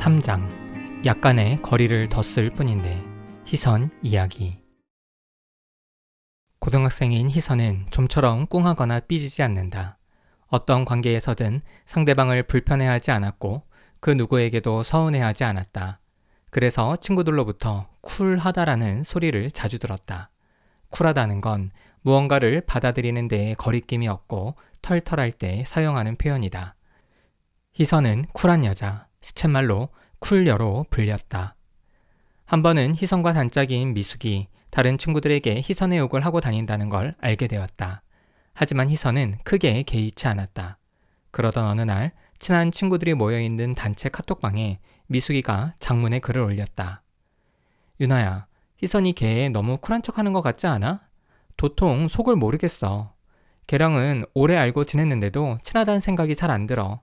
3장 약간의 거리를 뒀을 뿐인데 희선 이야기. 고등학생인 희선은 좀처럼 꿍하거나 삐지지 않는다. 어떤 관계에서든 상대방을 불편해하지 않았고 그 누구에게도 서운해하지 않았다. 그래서 친구들로부터 쿨하다라는 소리를 자주 들었다. 쿨하다는 건 무언가를 받아들이는 데에 거리낌이 없고 털털할 때 사용하는 표현이다. 희선은 쿨한 여자, 시쳇말로 쿨여로 불렸다. 한 번은 희선과 단짝인 미숙이 다른 친구들에게 희선의 욕을 하고 다닌다는 걸 알게 되었다. 하지만 희선은 크게 개의치 않았다. 그러던 어느 날 친한 친구들이 모여있는 단체 카톡방에 미숙이가 장문의 글을 올렸다. 유나야, 희선이 걔 너무 쿨한 척하는 것 같지 않아? 도통 속을 모르겠어. 걔랑은 오래 알고 지냈는데도 친하다는 생각이 잘 안 들어.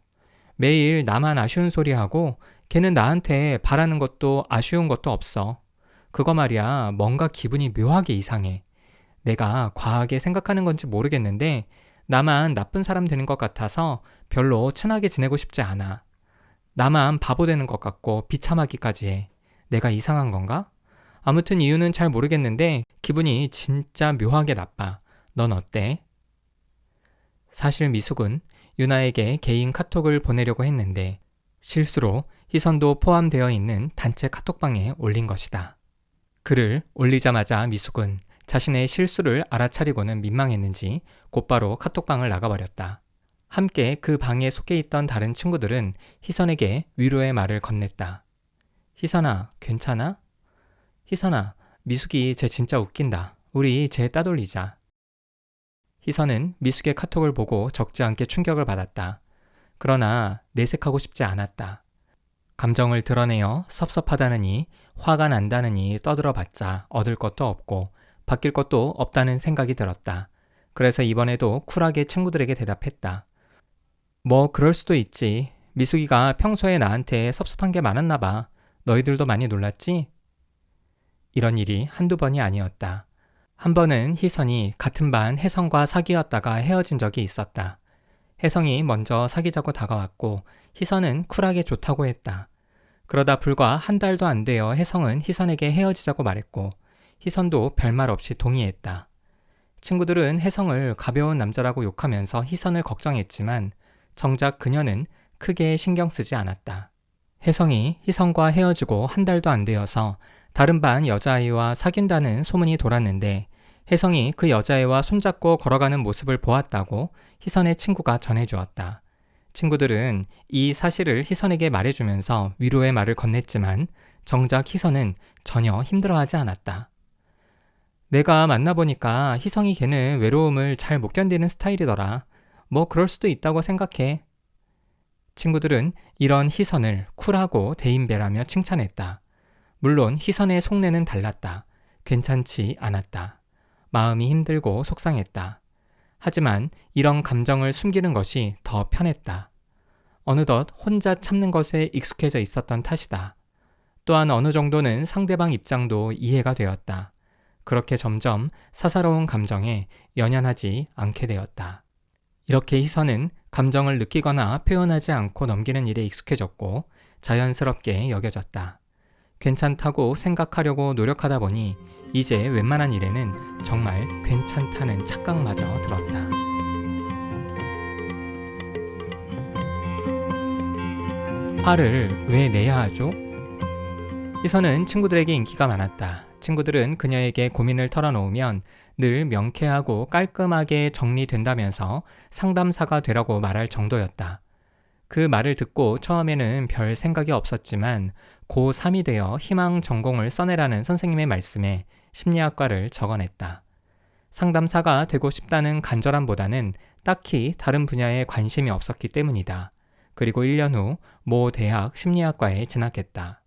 매일 나만 아쉬운 소리 하고 걔는 나한테 바라는 것도 아쉬운 것도 없어. 그거 말이야, 뭔가 기분이 묘하게 이상해. 내가 과하게 생각하는 건지 모르겠는데 나만 나쁜 사람 되는 것 같아서 별로 친하게 지내고 싶지 않아. 나만 바보 되는 것 같고 비참하기까지 해. 내가 이상한 건가? 아무튼 이유는 잘 모르겠는데 기분이 진짜 묘하게 나빠. 넌 어때? 사실 미숙은 유나에게 개인 카톡을 보내려고 했는데 실수로 희선도 포함되어 있는 단체 카톡방에 올린 것이다. 글을 올리자마자 미숙은 자신의 실수를 알아차리고는 민망했는지 곧바로 카톡방을 나가버렸다. 함께 그 방에 속해 있던 다른 친구들은 희선에게 위로의 말을 건넸다. 희선아, 괜찮아? 희선아, 미숙이 쟤 진짜 웃긴다. 우리 쟤 따돌리자. 희선은 미숙의 카톡을 보고 적지 않게 충격을 받았다. 그러나 내색하고 싶지 않았다. 감정을 드러내어 섭섭하다느니 화가 난다느니 떠들어봤자 얻을 것도 없고 바뀔 것도 없다는 생각이 들었다. 그래서 이번에도 쿨하게 친구들에게 대답했다. 뭐 그럴 수도 있지. 미숙이가 평소에 나한테 섭섭한 게 많았나 봐. 너희들도 많이 놀랐지? 이런 일이 한두 번이 아니었다. 한 번은 희선이 같은 반 혜성과 사귀었다가 헤어진 적이 있었다. 혜성이 먼저 사귀자고 다가왔고 희선은 쿨하게 좋다고 했다. 그러다 불과 한 달도 안 되어 혜성은 희선에게 헤어지자고 말했고 희선도 별말 없이 동의했다. 친구들은 혜성을 가벼운 남자라고 욕하면서 희선을 걱정했지만 정작 그녀는 크게 신경 쓰지 않았다. 혜성이 희선과 헤어지고 한 달도 안 되어서 다른 반 여자아이와 사귄다는 소문이 돌았는데 혜성이 그 여자애와 손잡고 걸어가는 모습을 보았다고 희선의 친구가 전해주었다. 친구들은 이 사실을 희선에게 말해주면서 위로의 말을 건넸지만 정작 희선은 전혀 힘들어하지 않았다. 내가 만나보니까 희성이 걔는 외로움을 잘 못 견디는 스타일이더라. 뭐 그럴 수도 있다고 생각해. 친구들은 이런 희선을 쿨하고 대인배라며 칭찬했다. 물론 희선의 속내는 달랐다. 괜찮지 않았다. 마음이 힘들고 속상했다. 하지만 이런 감정을 숨기는 것이 더 편했다. 어느덧 혼자 참는 것에 익숙해져 있었던 탓이다. 또한 어느 정도는 상대방 입장도 이해가 되었다. 그렇게 점점 사사로운 감정에 연연하지 않게 되었다. 이렇게 희선은 감정을 느끼거나 표현하지 않고 넘기는 일에 익숙해졌고 자연스럽게 여겨졌다. 괜찮다고 생각하려고 노력하다 보니 이제 웬만한 일에는 정말 괜찮다는 착각마저 들었다. 화를 왜 내야 하죠? 희선은 친구들에게 인기가 많았다. 친구들은 그녀에게 고민을 털어놓으면 늘 명쾌하고 깔끔하게 정리된다면서 상담사가 되라고 말할 정도였다. 그 말을 듣고 처음에는 별 생각이 없었지만 고3이 되어 희망 전공을 써내라는 선생님의 말씀에 심리학과를 적어냈다. 상담사가 되고 싶다는 간절함보다는 딱히 다른 분야에 관심이 없었기 때문이다. 그리고 1년 후 모 대학 심리학과에 진학했다.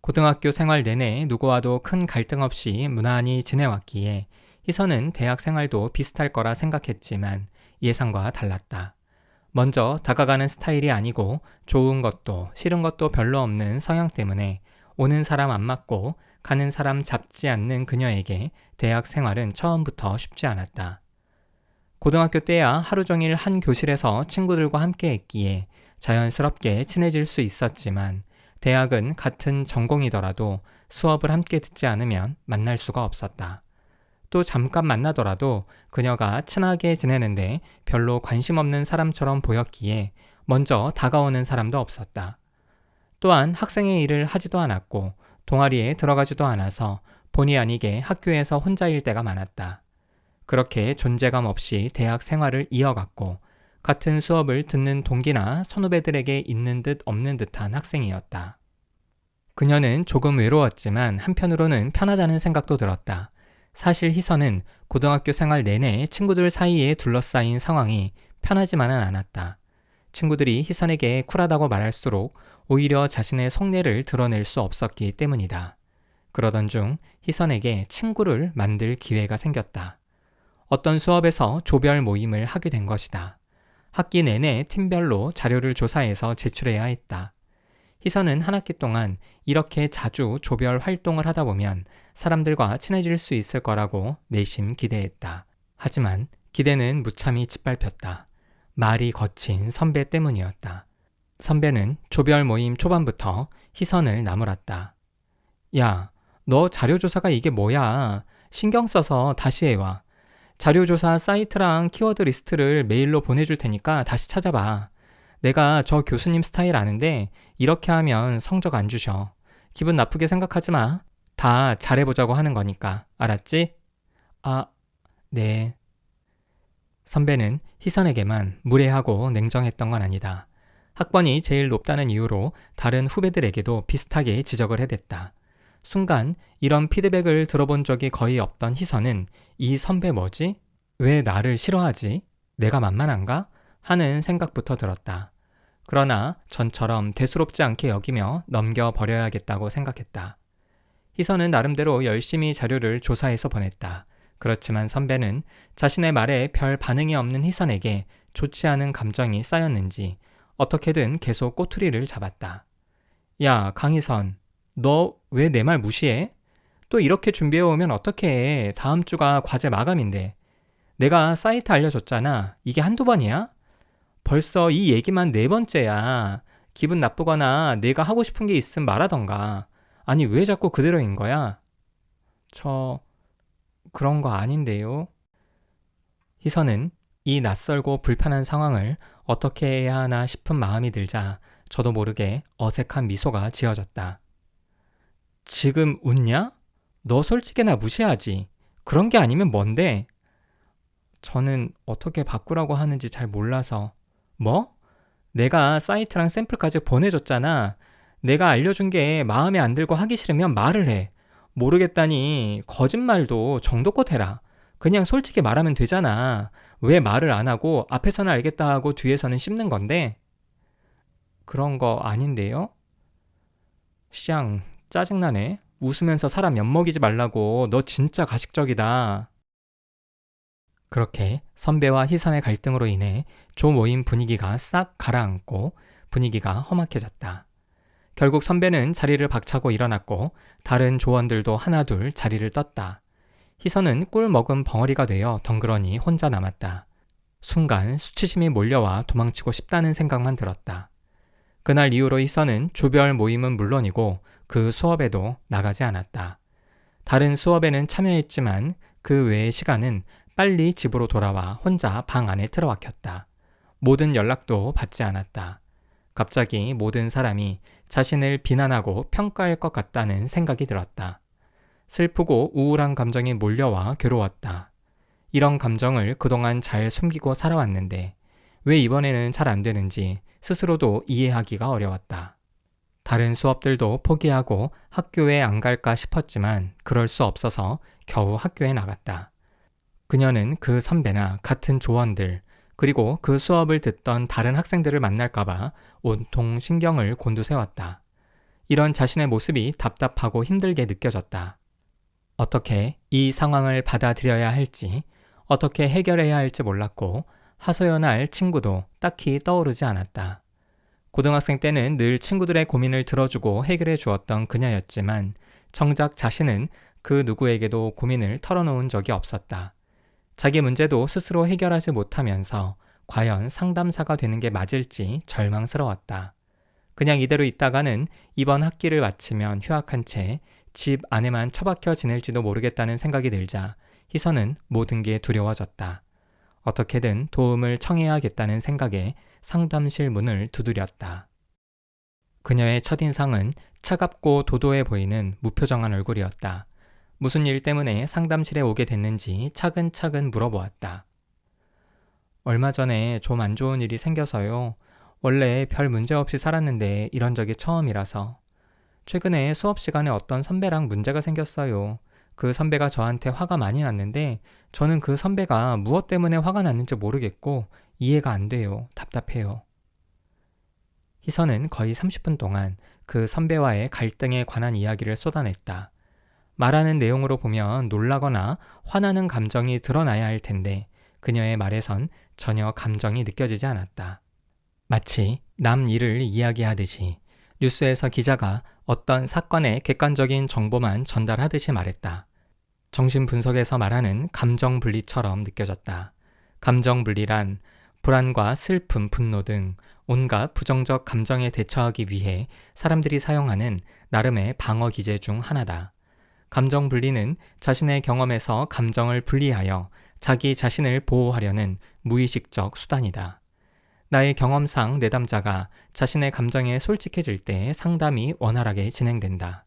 고등학교 생활 내내 누구와도 큰 갈등 없이 무난히 지내왔기에 희선은 대학 생활도 비슷할 거라 생각했지만 예상과 달랐다. 먼저 다가가는 스타일이 아니고 좋은 것도 싫은 것도 별로 없는 성향 때문에 오는 사람 안 맞고 가는 사람 잡지 않는 그녀에게 대학 생활은 처음부터 쉽지 않았다. 고등학교 때야 하루 종일 한 교실에서 친구들과 함께 했기에 자연스럽게 친해질 수 있었지만 대학은 같은 전공이더라도 수업을 함께 듣지 않으면 만날 수가 없었다. 또 잠깐 만나더라도 그녀가 친하게 지내는데 별로 관심 없는 사람처럼 보였기에 먼저 다가오는 사람도 없었다. 또한 학생의 일을 하지도 않았고 동아리에 들어가지도 않아서 본의 아니게 학교에서 혼자일 때가 많았다. 그렇게 존재감 없이 대학 생활을 이어갔고 같은 수업을 듣는 동기나 선후배들에게 있는 듯 없는 듯한 학생이었다. 그녀는 조금 외로웠지만 한편으로는 편하다는 생각도 들었다. 사실 희선은 고등학교 생활 내내 친구들 사이에 둘러싸인 상황이 편하지만은 않았다. 친구들이 희선에게 쿨하다고 말할수록 오히려 자신의 속내를 드러낼 수 없었기 때문이다. 그러던 중 희선에게 친구를 만들 기회가 생겼다. 어떤 수업에서 조별 모임을 하게 된 것이다. 학기 내내 팀별로 자료를 조사해서 제출해야 했다. 희선은 한 학기 동안 이렇게 자주 조별 활동을 하다 보면 사람들과 친해질 수 있을 거라고 내심 기대했다. 하지만 기대는 무참히 짓밟혔다. 말이 거친 선배 때문이었다. 선배는 조별 모임 초반부터 희선을 나무랐다. 야, 너 자료조사가 이게 뭐야? 신경 써서 다시 해와. 자료조사 사이트랑 키워드 리스트를 메일로 보내줄 테니까 다시 찾아봐. 내가 저 교수님 스타일 아는데 이렇게 하면 성적 안 주셔. 기분 나쁘게 생각하지 마. 다 잘해보자고 하는 거니까. 알았지? 아, 네. 선배는 희선에게만 무례하고 냉정했던 건 아니다. 학번이 제일 높다는 이유로 다른 후배들에게도 비슷하게 지적을 해댔다. 순간 이런 피드백을 들어본 적이 거의 없던 희선은 이 선배 뭐지? 왜 나를 싫어하지? 내가 만만한가? 하는 생각부터 들었다. 그러나 전처럼 대수롭지 않게 여기며 넘겨버려야겠다고 생각했다. 희선은 나름대로 열심히 자료를 조사해서 보냈다. 그렇지만 선배는 자신의 말에 별 반응이 없는 희선에게 좋지 않은 감정이 쌓였는지 어떻게든 계속 꼬투리를 잡았다. 야, 강희선, 너 왜 내 말 무시해? 또 이렇게 준비해오면 어떡해. 다음 주가 과제 마감인데. 내가 사이트 알려줬잖아. 이게 한두 번이야? 벌써 이 얘기만 4번째야. 기분 나쁘거나 내가 하고 싶은 게 있으면 말하던가. 아니 왜 자꾸 그대로인 거야? 그런 거 아닌데요. 희선은 이 낯설고 불편한 상황을 어떻게 해야 하나 싶은 마음이 들자 저도 모르게 어색한 미소가 지어졌다. 지금 웃냐? 너 솔직히 나 무시하지. 그런 게 아니면 뭔데? 저는 어떻게 바꾸라고 하는지 잘 몰라서. 뭐? 내가 사이트랑 샘플까지 보내줬잖아. 내가 알려준 게 마음에 안 들고 하기 싫으면 말을 해. 모르겠다니 거짓말도 정도껏 해라. 그냥 솔직히 말하면 되잖아. 왜 말을 안 하고 앞에서는 알겠다 하고 뒤에서는 씹는 건데? 그런 거 아닌데요? 샹, 짜증나네. 웃으면서 사람 엿먹이지 말라고. 너 진짜 가식적이다. 그렇게 선배와 희선의 갈등으로 인해 조 모임 분위기가 싹 가라앉고 분위기가 험악해졌다. 결국 선배는 자리를 박차고 일어났고 다른 조원들도 하나둘 자리를 떴다. 희선은 꿀 먹은 벙어리가 되어 덩그러니 혼자 남았다. 순간 수치심이 몰려와 도망치고 싶다는 생각만 들었다. 그날 이후로 희선은 조별 모임은 물론이고 그 수업에도 나가지 않았다. 다른 수업에는 참여했지만 그 외의 시간은 빨리 집으로 돌아와 혼자 방 안에 틀어박혔다. 모든 연락도 받지 않았다. 갑자기 모든 사람이 자신을 비난하고 평가할 것 같다는 생각이 들었다. 슬프고 우울한 감정이 몰려와 괴로웠다. 이런 감정을 그동안 잘 숨기고 살아왔는데 왜 이번에는 잘 안 되는지 스스로도 이해하기가 어려웠다. 다른 수업들도 포기하고 학교에 안 갈까 싶었지만 그럴 수 없어서 겨우 학교에 나갔다. 그녀는 그 선배나 같은 조원들 그리고 그 수업을 듣던 다른 학생들을 만날까봐 온통 신경을 곤두세웠다. 이런 자신의 모습이 답답하고 힘들게 느껴졌다. 어떻게 이 상황을 받아들여야 할지, 어떻게 해결해야 할지 몰랐고 하소연할 친구도 딱히 떠오르지 않았다. 고등학생 때는 늘 친구들의 고민을 들어주고 해결해 주었던 그녀였지만 정작 자신은 그 누구에게도 고민을 털어놓은 적이 없었다. 자기 문제도 스스로 해결하지 못하면서 과연 상담사가 되는 게 맞을지 절망스러웠다. 그냥 이대로 있다가는 이번 학기를 마치면 휴학한 채 집 안에만 처박혀 지낼지도 모르겠다는 생각이 들자 희선은 모든 게 두려워졌다. 어떻게든 도움을 청해야겠다는 생각에 상담실 문을 두드렸다. 그녀의 첫인상은 차갑고 도도해 보이는 무표정한 얼굴이었다. 무슨 일 때문에 상담실에 오게 됐는지 차근차근 물어보았다. 얼마 전에 좀 안 좋은 일이 생겨서요. 원래 별 문제 없이 살았는데 이런 적이 처음이라서. 최근에 수업 시간에 어떤 선배랑 문제가 생겼어요. 그 선배가 저한테 화가 많이 났는데 저는 그 선배가 무엇 때문에 화가 났는지 모르겠고 이해가 안 돼요. 답답해요. 희선은 거의 30분 동안 그 선배와의 갈등에 관한 이야기를 쏟아냈다. 말하는 내용으로 보면 놀라거나 화나는 감정이 드러나야 할 텐데 그녀의 말에선 전혀 감정이 느껴지지 않았다. 마치 남 일을 이야기하듯이 뉴스에서 기자가 어떤 사건의 객관적인 정보만 전달하듯이 말했다. 정신분석에서 말하는 감정분리처럼 느껴졌다. 감정분리란 불안과 슬픔, 분노 등 온갖 부정적 감정에 대처하기 위해 사람들이 사용하는 나름의 방어 기제 중 하나다. 감정분리는 자신의 경험에서 감정을 분리하여 자기 자신을 보호하려는 무의식적 수단이다. 나의 경험상 내담자가 자신의 감정에 솔직해질 때 상담이 원활하게 진행된다.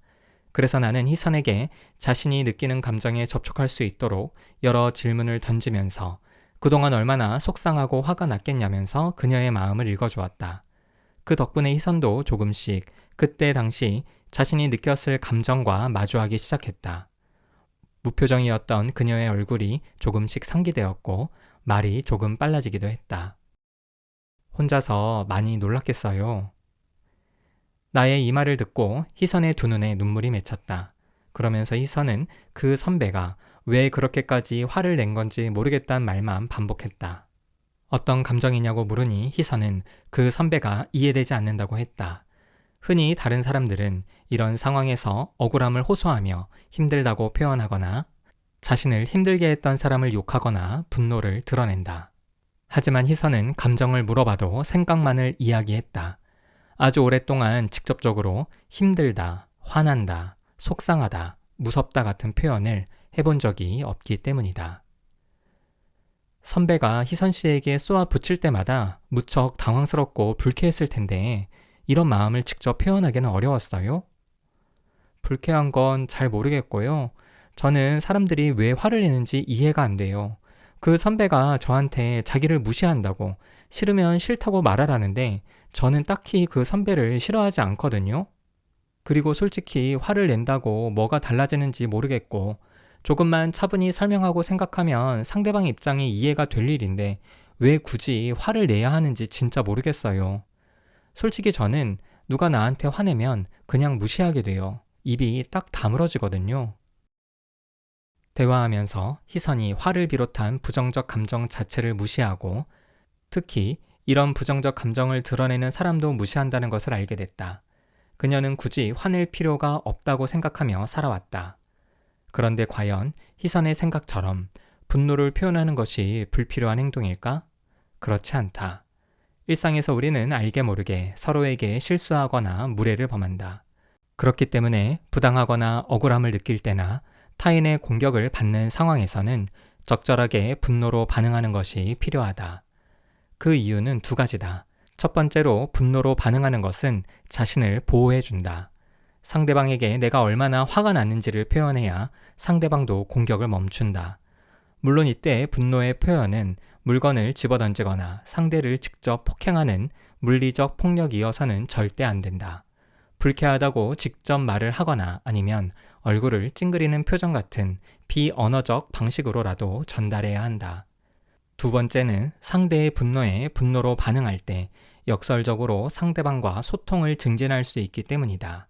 그래서 나는 희선에게 자신이 느끼는 감정에 접촉할 수 있도록 여러 질문을 던지면서 그동안 얼마나 속상하고 화가 났겠냐면서 그녀의 마음을 읽어주었다. 그 덕분에 희선도 조금씩 그때 당시 자신이 느꼈을 감정과 마주하기 시작했다. 무표정이었던 그녀의 얼굴이 조금씩 상기되었고 말이 조금 빨라지기도 했다. 혼자서 많이 놀랐겠어요. 나의 이 말을 듣고 희선의 두 눈에 눈물이 맺혔다. 그러면서 희선은 그 선배가 왜 그렇게까지 화를 낸 건지 모르겠다는 말만 반복했다. 어떤 감정이냐고 물으니 희선은 그 선배가 이해되지 않는다고 했다. 흔히 다른 사람들은 이런 상황에서 억울함을 호소하며 힘들다고 표현하거나 자신을 힘들게 했던 사람을 욕하거나 분노를 드러낸다. 하지만 희선은 감정을 물어봐도 생각만을 이야기했다. 아주 오랫동안 직접적으로 힘들다, 화난다, 속상하다, 무섭다 같은 표현을 해본 적이 없기 때문이다. 선배가 희선 씨에게 쏘아 붙일 때마다 무척 당황스럽고 불쾌했을 텐데 이런 마음을 직접 표현하기는 어려웠어요? 불쾌한 건 잘 모르겠고요. 저는 사람들이 왜 화를 내는지 이해가 안 돼요. 그 선배가 저한테 자기를 무시한다고 싫으면 싫다고 말하라는데 저는 딱히 그 선배를 싫어하지 않거든요. 그리고 솔직히 화를 낸다고 뭐가 달라지는지 모르겠고 조금만 차분히 설명하고 생각하면 상대방 입장이 이해가 될 일인데 왜 굳이 화를 내야 하는지 진짜 모르겠어요. 솔직히 저는 누가 나한테 화내면 그냥 무시하게 돼요. 입이 딱 다물어지거든요. 대화하면서 희선이 화를 비롯한 부정적 감정 자체를 무시하고 특히 이런 부정적 감정을 드러내는 사람도 무시한다는 것을 알게 됐다. 그녀는 굳이 화낼 필요가 없다고 생각하며 살아왔다. 그런데 과연 희선의 생각처럼 분노를 표현하는 것이 불필요한 행동일까? 그렇지 않다. 일상에서 우리는 알게 모르게 서로에게 실수하거나 무례를 범한다. 그렇기 때문에 부당하거나 억울함을 느낄 때나 타인의 공격을 받는 상황에서는 적절하게 분노로 반응하는 것이 필요하다. 그 이유는 두 가지다. 첫 번째로 분노로 반응하는 것은 자신을 보호해준다. 상대방에게 내가 얼마나 화가 났는지를 표현해야 상대방도 공격을 멈춘다. 물론 이때 분노의 표현은 물건을 집어던지거나 상대를 직접 폭행하는 물리적 폭력이어서는 절대 안 된다. 불쾌하다고 직접 말을 하거나 아니면 얼굴을 찡그리는 표정 같은 비언어적 방식으로라도 전달해야 한다. 두 번째는 상대의 분노에 분노로 반응할 때 역설적으로 상대방과 소통을 증진할 수 있기 때문이다.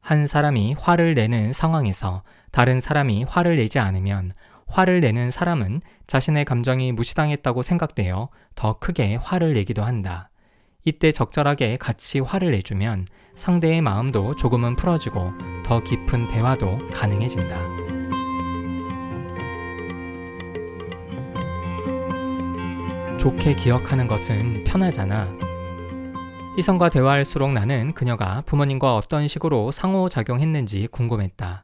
한 사람이 화를 내는 상황에서 다른 사람이 화를 내지 않으면 화를 내는 사람은 자신의 감정이 무시당했다고 생각되어 더 크게 화를 내기도 한다. 이때 적절하게 같이 화를 내주면 상대의 마음도 조금은 풀어지고 더 깊은 대화도 가능해진다. 좋게 기억하는 것은 편하잖아. 희선과 대화할수록 나는 그녀가 부모님과 어떤 식으로 상호작용했는지 궁금했다.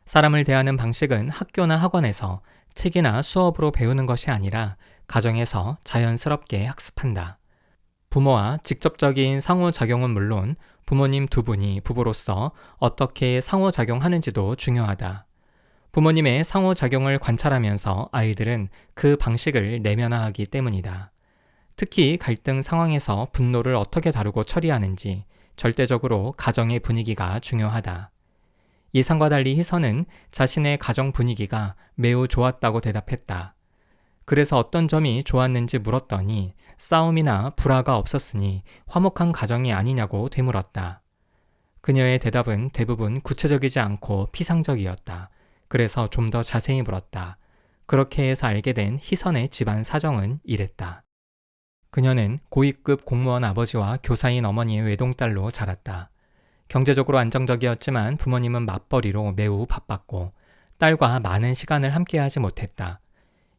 사람을 대하는 방식은 학교나 학원에서 책이나 수업으로 배우는 것이 아니라 가정에서 자연스럽게 학습한다. 부모와 직접적인 상호작용은 물론 부모님 두 분이 부부로서 어떻게 상호작용하는지도 중요하다. 부모님의 상호작용을 관찰하면서 아이들은 그 방식을 내면화하기 때문이다. 특히 갈등 상황에서 분노를 어떻게 다루고 처리하는지 절대적으로 가정의 분위기가 중요하다. 예상과 달리 희선은 자신의 가정 분위기가 매우 좋았다고 대답했다. 그래서 어떤 점이 좋았는지 물었더니 싸움이나 불화가 없었으니 화목한 가정이 아니냐고 되물었다. 그녀의 대답은 대부분 구체적이지 않고 피상적이었다. 그래서 좀 더 자세히 물었다. 그렇게 해서 알게 된 희선의 집안 사정은 이랬다. 그녀는 고위급 공무원 아버지와 교사인 어머니의 외동딸로 자랐다. 경제적으로 안정적이었지만 부모님은 맞벌이로 매우 바빴고 딸과 많은 시간을 함께하지 못했다.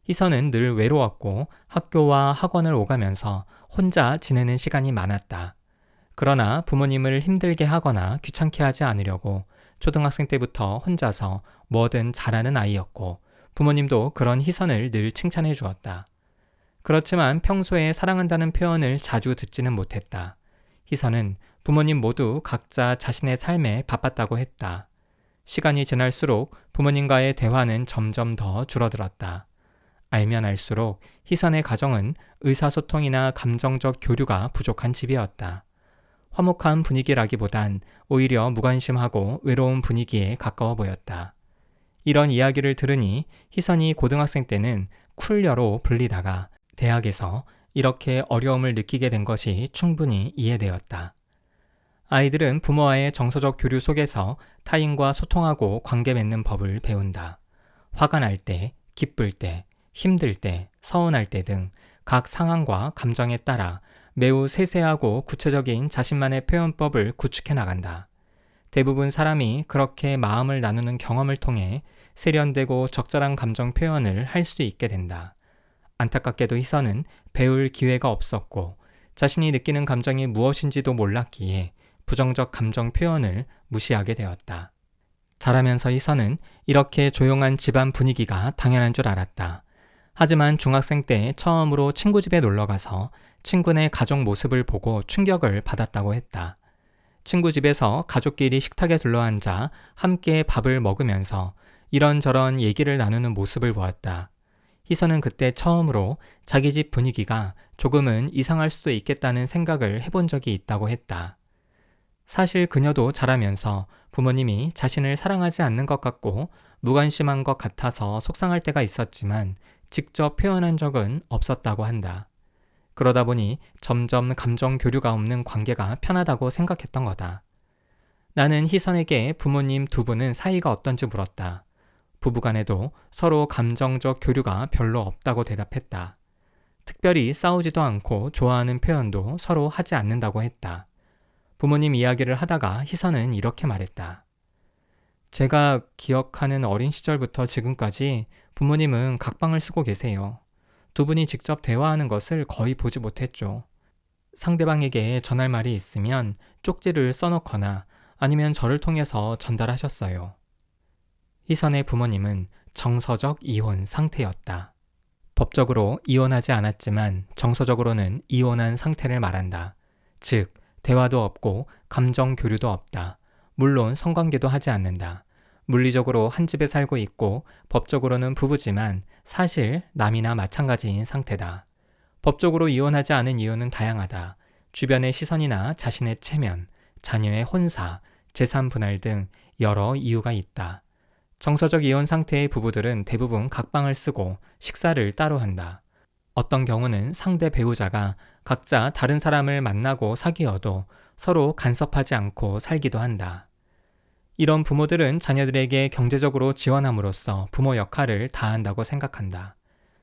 희선은 늘 외로웠고 학교와 학원을 오가면서 혼자 지내는 시간이 많았다. 그러나 부모님을 힘들게 하거나 귀찮게 하지 않으려고 초등학생 때부터 혼자서 뭐든 잘하는 아이였고 부모님도 그런 희선을 늘 칭찬해 주었다. 그렇지만 평소에 사랑한다는 표현을 자주 듣지는 못했다. 희선은 부모님 모두 각자 자신의 삶에 바빴다고 했다. 시간이 지날수록 부모님과의 대화는 점점 더 줄어들었다. 알면 알수록 희선의 가정은 의사소통이나 감정적 교류가 부족한 집이었다. 화목한 분위기라기보단 오히려 무관심하고 외로운 분위기에 가까워 보였다. 이런 이야기를 들으니 희선이 고등학생 때는 쿨녀로 불리다가 대학에서 이렇게 어려움을 느끼게 된 것이 충분히 이해되었다. 아이들은 부모와의 정서적 교류 속에서 타인과 소통하고 관계 맺는 법을 배운다. 화가 날 때, 기쁠 때, 힘들 때, 서운할 때 등 각 상황과 감정에 따라 매우 세세하고 구체적인 자신만의 표현법을 구축해 나간다. 대부분 사람이 그렇게 마음을 나누는 경험을 통해 세련되고 적절한 감정 표현을 할 수 있게 된다. 안타깝게도 희선은 배울 기회가 없었고 자신이 느끼는 감정이 무엇인지도 몰랐기에 부정적 감정 표현을 무시하게 되었다. 자라면서 희선은 이렇게 조용한 집안 분위기가 당연한 줄 알았다. 하지만 중학생 때 처음으로 친구 집에 놀러가서 친구네 가족 모습을 보고 충격을 받았다고 했다. 친구 집에서 가족끼리 식탁에 둘러앉아 함께 밥을 먹으면서 이런저런 얘기를 나누는 모습을 보았다. 희선은 그때 처음으로 자기 집 분위기가 조금은 이상할 수도 있겠다는 생각을 해본 적이 있다고 했다. 사실 그녀도 자라면서 부모님이 자신을 사랑하지 않는 것 같고 무관심한 것 같아서 속상할 때가 있었지만 직접 표현한 적은 없었다고 한다. 그러다 보니 점점 감정 교류가 없는 관계가 편하다고 생각했던 거다. 나는 희선에게 부모님 두 분은 사이가 어떤지 물었다. 부부간에도 서로 감정적 교류가 별로 없다고 대답했다. 특별히 싸우지도 않고 좋아하는 표현도 서로 하지 않는다고 했다. 부모님 이야기를 하다가 희선은 이렇게 말했다. 제가 기억하는 어린 시절부터 지금까지 부모님은 각방을 쓰고 계세요. 두 분이 직접 대화하는 것을 거의 보지 못했죠. 상대방에게 전할 말이 있으면 쪽지를 써놓거나 아니면 저를 통해서 전달하셨어요. 희선의 부모님은 정서적 이혼 상태였다. 법적으로 이혼하지 않았지만 정서적으로는 이혼한 상태를 말한다. 즉, 대화도 없고 감정 교류도 없다. 물론 성관계도 하지 않는다. 물리적으로 한 집에 살고 있고 법적으로는 부부지만 사실 남이나 마찬가지인 상태다. 법적으로 이혼하지 않은 이유는 다양하다. 주변의 시선이나 자신의 체면, 자녀의 혼사, 재산 분할 등 여러 이유가 있다. 정서적 이혼 상태의 부부들은 대부분 각방을 쓰고 식사를 따로 한다. 어떤 경우는 상대 배우자가 각자 다른 사람을 만나고 사귀어도 서로 간섭하지 않고 살기도 한다. 이런 부모들은 자녀들에게 경제적으로 지원함으로써 부모 역할을 다한다고 생각한다.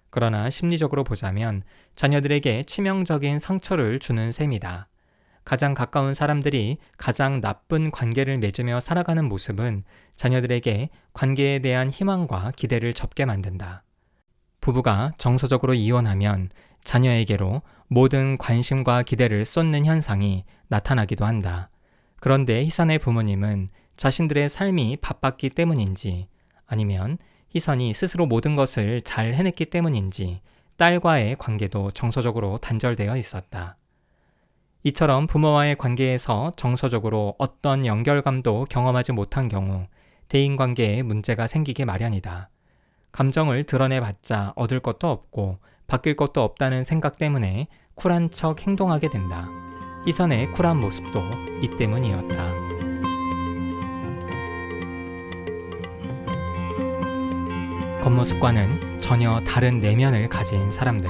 그러나 심리적으로 보자면 자녀들에게 치명적인 상처를 주는 셈이다. 가장 가까운 사람들이 가장 나쁜 관계를 맺으며 살아가는 모습은 자녀들에게 관계에 대한 희망과 기대를 접게 만든다. 부부가 정서적으로 이혼하면 자녀에게로 모든 관심과 기대를 쏟는 현상이 나타나기도 한다. 그런데 희선의 부모님은 자신들의 삶이 바빴기 때문인지 아니면 희선이 스스로 모든 것을 잘 해냈기 때문인지 딸과의 관계도 정서적으로 단절되어 있었다. 이처럼 부모와의 관계에서 정서적으로 어떤 연결감도 경험하지 못한 경우 대인관계에 문제가 생기기 마련이다. 감정을 드러내봤자 얻을 것도 없고 바뀔 것도 없다는 생각 때문에 쿨한 척 행동하게 된다. 희선의 쿨한 모습도 이 때문이었다. 겉모습과는 전혀 다른 내면을 가진 사람들.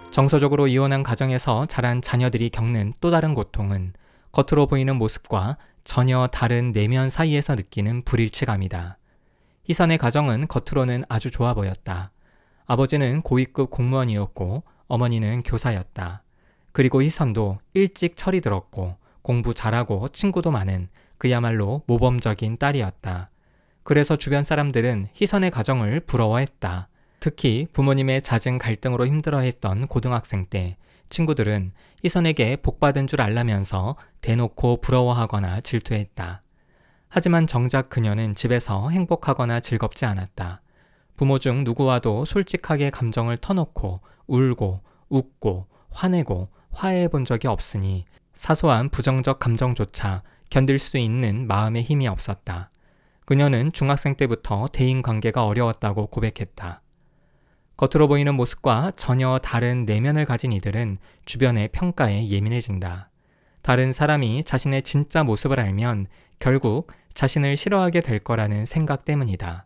정서적으로 이혼한 가정에서 자란 자녀들이 겪는 또 다른 고통은 겉으로 보이는 모습과 전혀 다른 내면 사이에서 느끼는 불일치감이다. 희선의 가정은 겉으로는 아주 좋아 보였다. 아버지는 고위급 공무원이었고 어머니는 교사였다. 그리고 희선도 일찍 철이 들었고 공부 잘하고 친구도 많은 그야말로 모범적인 딸이었다. 그래서 주변 사람들은 희선의 가정을 부러워했다. 특히 부모님의 잦은 갈등으로 힘들어했던 고등학생 때 친구들은 희선에게 복받은 줄 알라면서 대놓고 부러워하거나 질투했다. 하지만 정작 그녀는 집에서 행복하거나 즐겁지 않았다. 부모 중 누구와도 솔직하게 감정을 터놓고 울고 웃고 화내고 화해해 본 적이 없으니 사소한 부정적 감정조차 견딜 수 있는 마음의 힘이 없었다. 그녀는 중학생 때부터 대인관계가 어려웠다고 고백했다. 겉으로 보이는 모습과 전혀 다른 내면을 가진 이들은 주변의 평가에 예민해진다. 다른 사람이 자신의 진짜 모습을 알면 결국 자신을 싫어하게 될 거라는 생각 때문이다.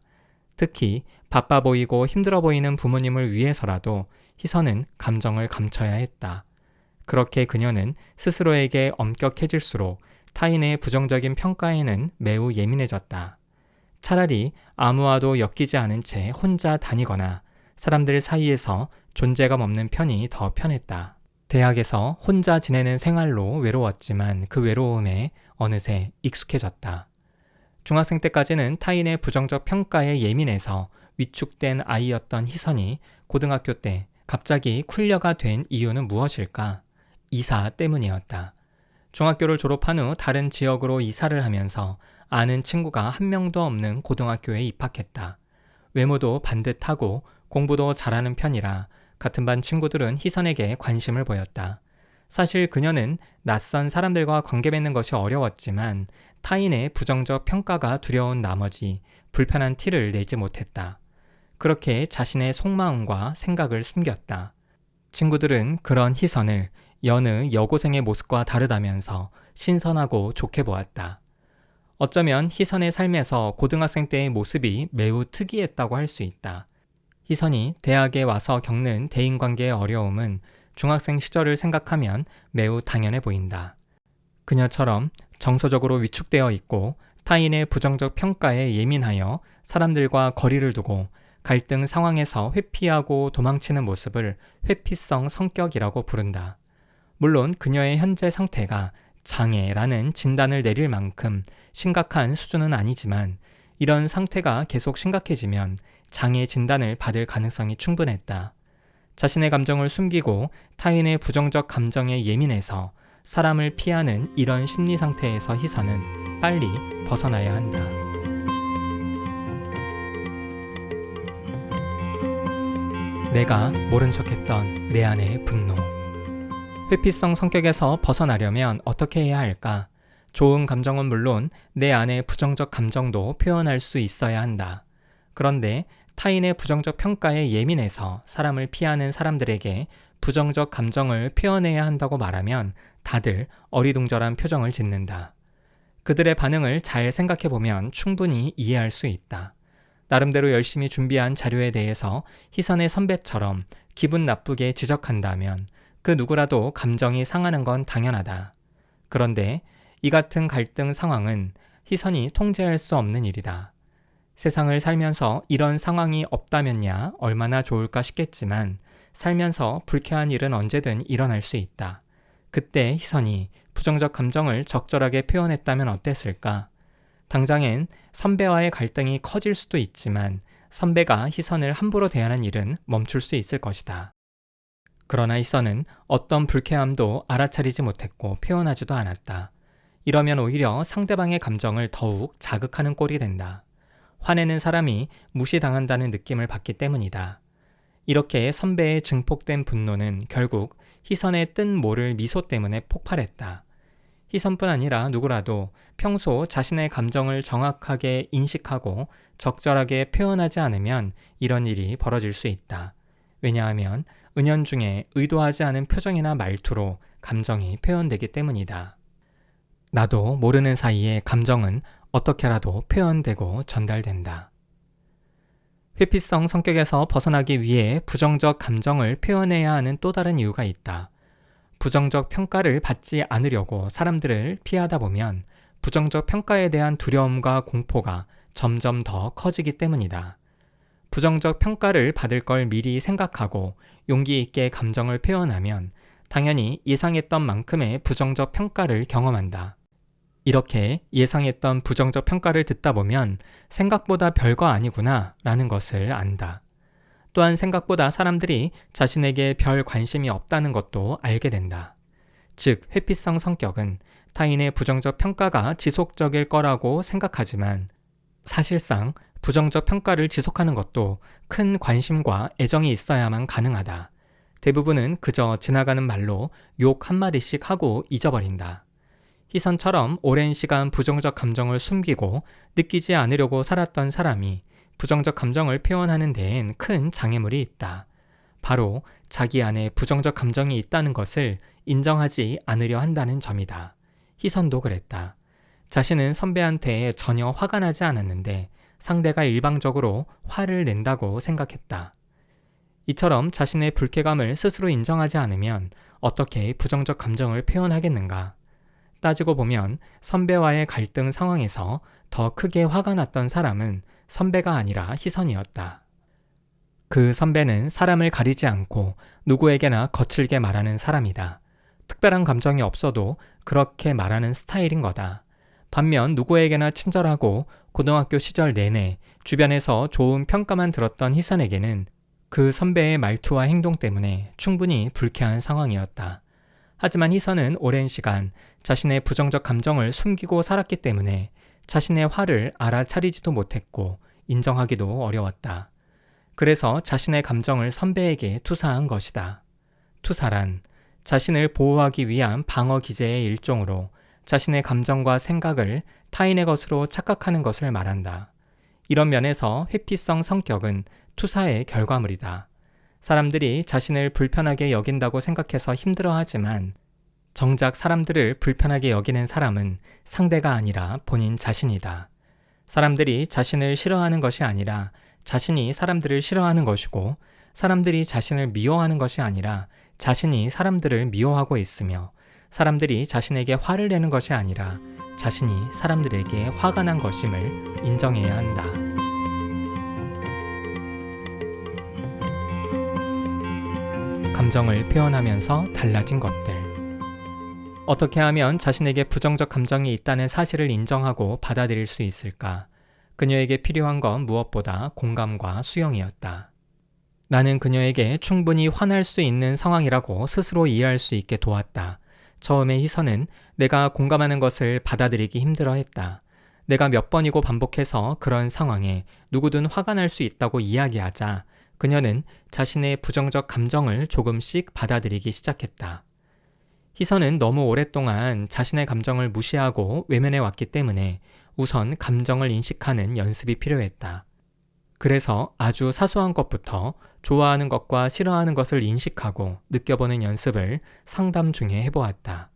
특히 바빠 보이고 힘들어 보이는 부모님을 위해서라도 희선은 감정을 감춰야 했다. 그렇게 그녀는 스스로에게 엄격해질수록 타인의 부정적인 평가에는 매우 예민해졌다. 차라리 아무와도 엮이지 않은 채 혼자 다니거나 사람들 사이에서 존재감 없는 편이 더 편했다. 대학에서 혼자 지내는 생활로 외로웠지만 그 외로움에 어느새 익숙해졌다. 중학생 때까지는 타인의 부정적 평가에 예민해서 위축된 아이였던 희선이 고등학교 때 갑자기 쿨녀가 된 이유는 무엇일까? 이사 때문이었다. 중학교를 졸업한 후 다른 지역으로 이사를 하면서 아는 친구가 한 명도 없는 고등학교에 입학했다. 외모도 반듯하고 공부도 잘하는 편이라 같은 반 친구들은 희선에게 관심을 보였다. 사실 그녀는 낯선 사람들과 관계 맺는 것이 어려웠지만 타인의 부정적 평가가 두려운 나머지 불편한 티를 내지 못했다. 그렇게 자신의 속마음과 생각을 숨겼다. 친구들은 그런 희선을 여느 여고생의 모습과 다르다면서 신선하고 좋게 보았다. 어쩌면 희선의 삶에서 고등학생 때의 모습이 매우 특이했다고 할 수 있다. 희선이 대학에 와서 겪는 대인관계의 어려움은 중학생 시절을 생각하면 매우 당연해 보인다. 그녀처럼 정서적으로 위축되어 있고 타인의 부정적 평가에 예민하여 사람들과 거리를 두고 갈등 상황에서 회피하고 도망치는 모습을 회피성 성격이라고 부른다. 물론 그녀의 현재 상태가 장애라는 진단을 내릴 만큼 심각한 수준은 아니지만 이런 상태가 계속 심각해지면 장애 진단을 받을 가능성이 충분했다. 자신의 감정을 숨기고 타인의 부정적 감정에 예민해서 사람을 피하는 이런 심리 상태에서 희선은 빨리 벗어나야 한다. 내가 모른 척했던 내 안의 분노. 회피성 성격에서 벗어나려면 어떻게 해야 할까? 좋은 감정은 물론 내 안의 부정적 감정도 표현할 수 있어야 한다. 그런데 타인의 부정적 평가에 예민해서 사람을 피하는 사람들에게 부정적 감정을 표현해야 한다고 말하면 다들 어리둥절한 표정을 짓는다. 그들의 반응을 잘 생각해보면 충분히 이해할 수 있다. 나름대로 열심히 준비한 자료에 대해서 희선의 선배처럼 기분 나쁘게 지적한다면 그 누구라도 감정이 상하는 건 당연하다. 그런데 이 같은 갈등 상황은 희선이 통제할 수 없는 일이다. 세상을 살면서 이런 상황이 없다면야 얼마나 좋을까 싶겠지만 살면서 불쾌한 일은 언제든 일어날 수 있다. 그때 희선이 부정적 감정을 적절하게 표현했다면 어땠을까? 당장엔 선배와의 갈등이 커질 수도 있지만 선배가 희선을 함부로 대하는 일은 멈출 수 있을 것이다. 그러나 희선은 어떤 불쾌함도 알아차리지 못했고 표현하지도 않았다. 이러면 오히려 상대방의 감정을 더욱 자극하는 꼴이 된다. 화내는 사람이 무시당한다는 느낌을 받기 때문이다. 이렇게 선배의 증폭된 분노는 결국 희선의 뜬 모를 미소 때문에 폭발했다. 희선뿐 아니라 누구라도 평소 자신의 감정을 정확하게 인식하고 적절하게 표현하지 않으면 이런 일이 벌어질 수 있다. 왜냐하면 은연중에 의도하지 않은 표정이나 말투로 감정이 표현되기 때문이다. 나도 모르는 사이에 감정은 어떻게라도 표현되고 전달된다. 회피성 성격에서 벗어나기 위해 부정적 감정을 표현해야 하는 또 다른 이유가 있다. 부정적 평가를 받지 않으려고 사람들을 피하다 보면 부정적 평가에 대한 두려움과 공포가 점점 더 커지기 때문이다. 부정적 평가를 받을 걸 미리 생각하고 용기 있게 감정을 표현하면 당연히 예상했던 만큼의 부정적 평가를 경험한다. 이렇게 예상했던 부정적 평가를 듣다 보면 생각보다 별거 아니구나 라는 것을 안다. 또한 생각보다 사람들이 자신에게 별 관심이 없다는 것도 알게 된다. 즉, 회피성 성격은 타인의 부정적 평가가 지속적일 거라고 생각하지만 사실상 부정적 평가를 지속하는 것도 큰 관심과 애정이 있어야만 가능하다. 대부분은 그저 지나가는 말로 욕 한마디씩 하고 잊어버린다. 희선처럼 오랜 시간 부정적 감정을 숨기고 느끼지 않으려고 살았던 사람이 부정적 감정을 표현하는 데엔 큰 장애물이 있다. 바로 자기 안에 부정적 감정이 있다는 것을 인정하지 않으려 한다는 점이다. 희선도 그랬다. 자신은 선배한테 전혀 화가 나지 않았는데 상대가 일방적으로 화를 낸다고 생각했다. 이처럼 자신의 불쾌감을 스스로 인정하지 않으면 어떻게 부정적 감정을 표현하겠는가? 따지고 보면 선배와의 갈등 상황에서 더 크게 화가 났던 사람은 선배가 아니라 희선이었다. 그 선배는 사람을 가리지 않고 누구에게나 거칠게 말하는 사람이다. 특별한 감정이 없어도 그렇게 말하는 스타일인 거다. 반면 누구에게나 친절하고 고등학교 시절 내내 주변에서 좋은 평가만 들었던 희선에게는 그 선배의 말투와 행동 때문에 충분히 불쾌한 상황이었다. 하지만 희선은 오랜 시간 자신의 부정적 감정을 숨기고 살았기 때문에 자신의 화를 알아차리지도 못했고 인정하기도 어려웠다. 그래서 자신의 감정을 선배에게 투사한 것이다. 투사란 자신을 보호하기 위한 방어 기제의 일종으로 자신의 감정과 생각을 타인의 것으로 착각하는 것을 말한다. 이런 면에서 회피성 성격은 투사의 결과물이다. 사람들이 자신을 불편하게 여긴다고 생각해서 힘들어하지만 정작 사람들을 불편하게 여기는 사람은 상대가 아니라 본인 자신이다. 사람들이 자신을 싫어하는 것이 아니라 자신이 사람들을 싫어하는 것이고 사람들이 자신을 미워하는 것이 아니라 자신이 사람들을 미워하고 있으며 사람들이 자신에게 화를 내는 것이 아니라 자신이 사람들에게 화가 난 것임을 인정해야 한다. 감정을 표현하면서 달라진 것들. 어떻게 하면 자신에게 부정적 감정이 있다는 사실을 인정하고 받아들일 수 있을까? 그녀에게 필요한 건 무엇보다 공감과 수용이었다. 나는 그녀에게 충분히 화날 수 있는 상황이라고 스스로 이해할 수 있게 도왔다. 처음에 희선은 내가 공감하는 것을 받아들이기 힘들어했다. 내가 몇 번이고 반복해서 그런 상황에 누구든 화가 날 수 있다고 이야기하자 그녀는 자신의 부정적 감정을 조금씩 받아들이기 시작했다. 희선은 너무 오랫동안 자신의 감정을 무시하고 외면해 왔기 때문에 우선 감정을 인식하는 연습이 필요했다. 그래서 아주 사소한 것부터 좋아하는 것과 싫어하는 것을 인식하고 느껴보는 연습을 상담 중에 해보았다.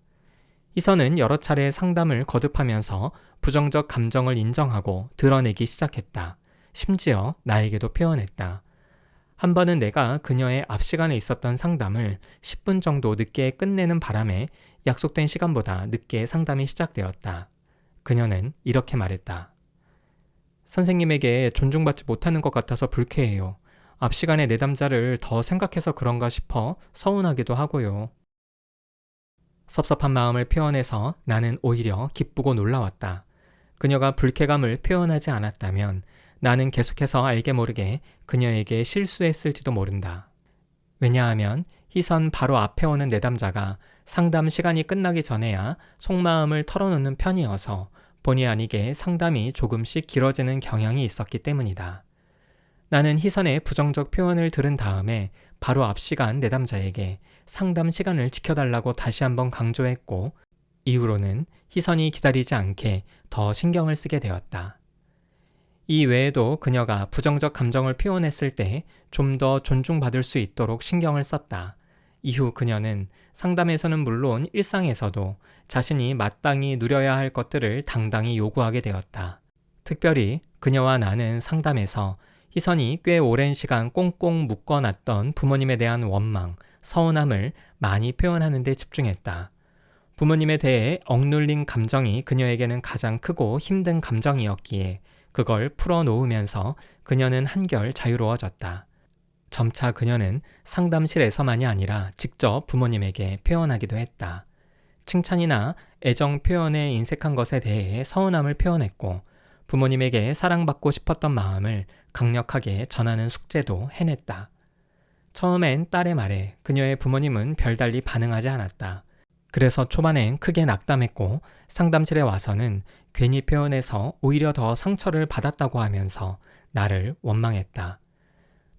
희선은 여러 차례 상담을 거듭하면서 부정적 감정을 인정하고 드러내기 시작했다. 심지어 나에게도 표현했다. 한 번은 내가 그녀의 앞 시간에 있었던 상담을 10분 정도 늦게 끝내는 바람에 약속된 시간보다 늦게 상담이 시작되었다. 그녀는 이렇게 말했다. 선생님에게 존중받지 못하는 것 같아서 불쾌해요. 앞 시간에 내담자를 더 생각해서 그런가 싶어 서운하기도 하고요. 섭섭한 마음을 표현해서 나는 오히려 기쁘고 놀라웠다. 그녀가 불쾌감을 표현하지 않았다면 나는 계속해서 알게 모르게 그녀에게 실수했을지도 모른다. 왜냐하면 희선 바로 앞에 오는 내담자가 상담 시간이 끝나기 전에야 속마음을 털어놓는 편이어서 본의 아니게 상담이 조금씩 길어지는 경향이 있었기 때문이다. 나는 희선의 부정적 표현을 들은 다음에 바로 앞 시간 내담자에게 상담 시간을 지켜달라고 다시 한번 강조했고, 이후로는 희선이 기다리지 않게 더 신경을 쓰게 되었다. 이 외에도 그녀가 부정적 감정을 표현했을 때 좀 더 존중받을 수 있도록 신경을 썼다. 이후 그녀는 상담에서는 물론 일상에서도 자신이 마땅히 누려야 할 것들을 당당히 요구하게 되었다. 특별히 그녀와 나는 상담에서 희선이 꽤 오랜 시간 꽁꽁 묶어놨던 부모님에 대한 원망, 서운함을 많이 표현하는 데 집중했다. 부모님에 대해 억눌린 감정이 그녀에게는 가장 크고 힘든 감정이었기에 그걸 풀어놓으면서 그녀는 한결 자유로워졌다. 점차 그녀는 상담실에서만이 아니라 직접 부모님에게 표현하기도 했다. 칭찬이나 애정 표현에 인색한 것에 대해 서운함을 표현했고, 부모님에게 사랑받고 싶었던 마음을 강력하게 전하는 숙제도 해냈다. 처음엔 딸의 말에 그녀의 부모님은 별달리 반응하지 않았다. 그래서 초반엔 크게 낙담했고, 상담실에 와서는 괜히 표현해서 오히려 더 상처를 받았다고 하면서 나를 원망했다.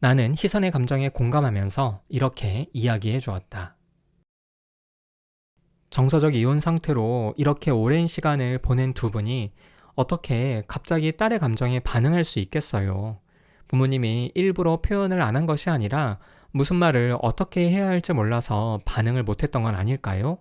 나는 희선의 감정에 공감하면서 이렇게 이야기해 주었다. 정서적 이혼 상태로 이렇게 오랜 시간을 보낸 두 분이 어떻게 갑자기 딸의 감정에 반응할 수 있겠어요? 부모님이 일부러 표현을 안 한 것이 아니라 무슨 말을 어떻게 해야 할지 몰라서 반응을 못했던 건 아닐까요?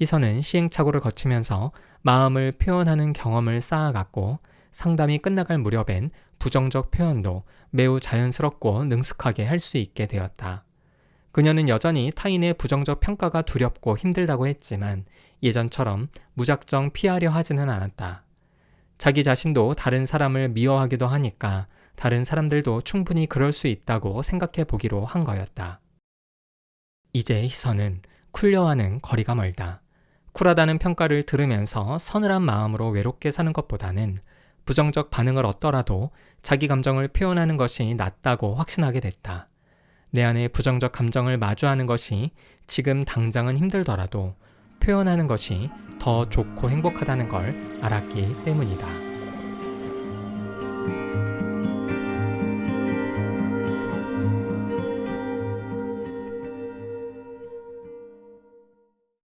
희선은 시행착오를 거치면서 마음을 표현하는 경험을 쌓아갔고, 상담이 끝나갈 무렵엔 부정적 표현도 매우 자연스럽고 능숙하게 할 수 있게 되었다. 그녀는 여전히 타인의 부정적 평가가 두렵고 힘들다고 했지만 예전처럼 무작정 피하려 하지는 않았다. 자기 자신도 다른 사람을 미워하기도 하니까 다른 사람들도 충분히 그럴 수 있다고 생각해 보기로 한 거였다. 이제 희선은 쿨려와는 거리가 멀다. 쿨하다는 평가를 들으면서 서늘한 마음으로 외롭게 사는 것보다는 부정적 반응을 얻더라도 자기 감정을 표현하는 것이 낫다고 확신하게 됐다. 내 안의 부정적 감정을 마주하는 것이 지금 당장은 힘들더라도 표현하는 것이 더 좋고 행복하다는 걸 알았기 때문이다.